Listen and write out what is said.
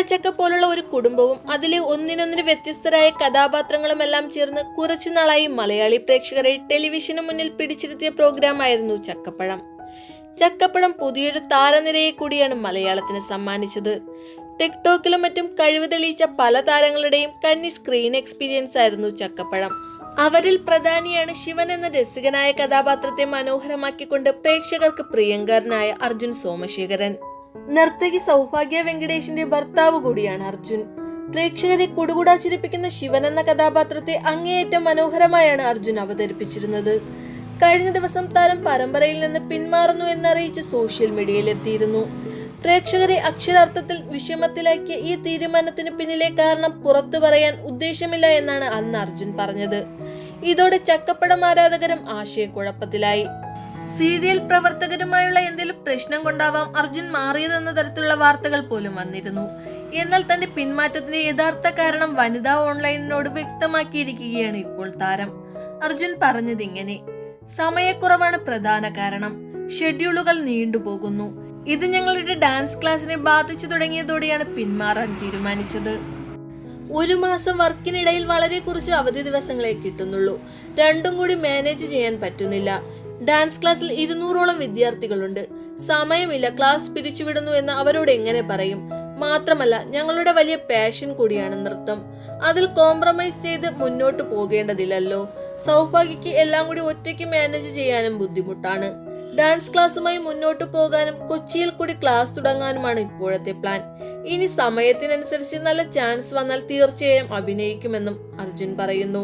കൂഴച്ചക്ക പോലുള്ള ഒരു കുടുംബവും അതിലെ ഒന്നിനൊന്നിന് വ്യത്യസ്തരായ കഥാപാത്രങ്ങളുമെല്ലാം ചേർന്ന് കുറച്ചുനാളായി മലയാളി പ്രേക്ഷകരെ ടെലിവിഷന് മുന്നിൽ പിടിച്ചിരുത്തിയ പ്രോഗ്രാമായിരുന്നു ചക്കപ്പഴം. ചക്കപ്പഴം പുതിയൊരു താരനിരയെ കൂടിയാണ് മലയാളത്തിന് സമ്മാനിച്ചത്. ടിക്ടോക്കിലും മറ്റും കഴിവ് തെളിയിച്ച പല താരങ്ങളുടെയും കന്നി സ്ക്രീൻ എക്സ്പീരിയൻസ് ആയിരുന്നു ചക്കപ്പഴം. അവരിൽ പ്രധാനിയാണ് ശിവൻ എന്ന രസികനായ കഥാപാത്രത്തെ മനോഹരമാക്കിക്കൊണ്ട് പ്രേക്ഷകർക്ക് പ്രിയങ്കരനായ അർജുൻ സോമശേഖരൻ. നർത്തകി സൗഭാഗ്യ വെങ്കടേഷിന്റെ ഭർത്താവ് കൂടിയാണ് അർജുൻ. പ്രേക്ഷകരെ കുടുകുടാ ചിരിപ്പിക്കുന്ന ശിവൻ എന്ന കഥാപാത്രത്തെ അങ്ങേയറ്റം മനോഹരമായാണ് അർജുൻ അവതരിപ്പിച്ചിരുന്നത്. കഴിഞ്ഞ ദിവസം താരം പരമ്പരയിൽ നിന്ന് പിന്മാറുന്നു എന്നറിയിച്ച് സോഷ്യൽ മീഡിയയിൽ എത്തിയിരുന്നു. പ്രേക്ഷകരെ അക്ഷരാർത്ഥത്തിൽ വിഷമത്തിലാക്കിയ ഈ തീരുമാനത്തിന് പിന്നിലെ കാരണം പുറത്തു പറയാൻ ഉദ്ദേശമില്ല എന്നാണ് അന്ന് അർജുൻ പറഞ്ഞത്. ഇതോടെ ചക്കപ്പഴം ആരാധകരും ആശയക്കുഴപ്പത്തിലായി. സീരിയൽ പ്രവർത്തകരുമായുള്ള എന്തെങ്കിലും പ്രശ്നം കൊണ്ടാവാം അർജുൻ മാറിയതെന്ന തരത്തിലുള്ള വാർത്തകൾ പോലും വന്നിരുന്നു. എന്നാൽ തന്റെ പിന്മാറ്റത്തിന്റെ യഥാർത്ഥ കാരണം വനിതാ ഓൺലൈനിനോട് വ്യക്തമാക്കിയിരിക്കുകയാണ് ഇപ്പോൾ താരം. അർജുൻ പറഞ്ഞതിങ്ങനെ: സമയക്കുറവാണ് പ്രധാന കാരണം. ഷെഡ്യൂളുകൾ നീണ്ടുപോകുന്നു. ഇത് ഞങ്ങളുടെ ഡാൻസ് ക്ലാസ്സിനെ ബാധിച്ചു തുടങ്ങിയതോടെയാണ് പിന്മാറാൻ തീരുമാനിച്ചത്. ഒരു മാസം വർക്കിനിടയിൽ വളരെ കുറച്ച് അവധി ദിവസങ്ങളെ കിട്ടുന്നുള്ളൂ. രണ്ടും കൂടി മാനേജ് ചെയ്യാൻ പറ്റുന്നില്ല. ഡാൻസ് ക്ലാസ്സിൽ 200ഓളം വിദ്യാർത്ഥികളുണ്ട്. സമയമില്ല, ക്ലാസ് പിരിച്ചുവിടുന്നു എന്ന് അവരോട് എങ്ങനെ പറയും? മാത്രമല്ല ഞങ്ങളുടെ വലിയ പാഷൻ കൂടിയാണ് നൃത്തം. അതിൽ കോംപ്രമൈസ് ചെയ്ത് മുന്നോട്ട് പോകേണ്ടതില്ലല്ലോ. സൗഭാഗ്യക്ക് എല്ലാം കൂടി ഒറ്റയ്ക്ക് മാനേജ് ചെയ്യാനും ബുദ്ധിമുട്ടാണ്. ഡാൻസ് ക്ലാസ്സുമായി മുന്നോട്ട് പോകാനും കൊച്ചിയിൽ കൂടി ക്ലാസ് തുടങ്ങാനുമാണ് ഇപ്പോഴത്തെ പ്ലാൻ. ഇനി സമയത്തിനനുസരിച്ച് നല്ല ചാൻസ് വന്നാൽ തീർച്ചയായും അഭിനയിക്കുമെന്നും അർജുൻ പറയുന്നു.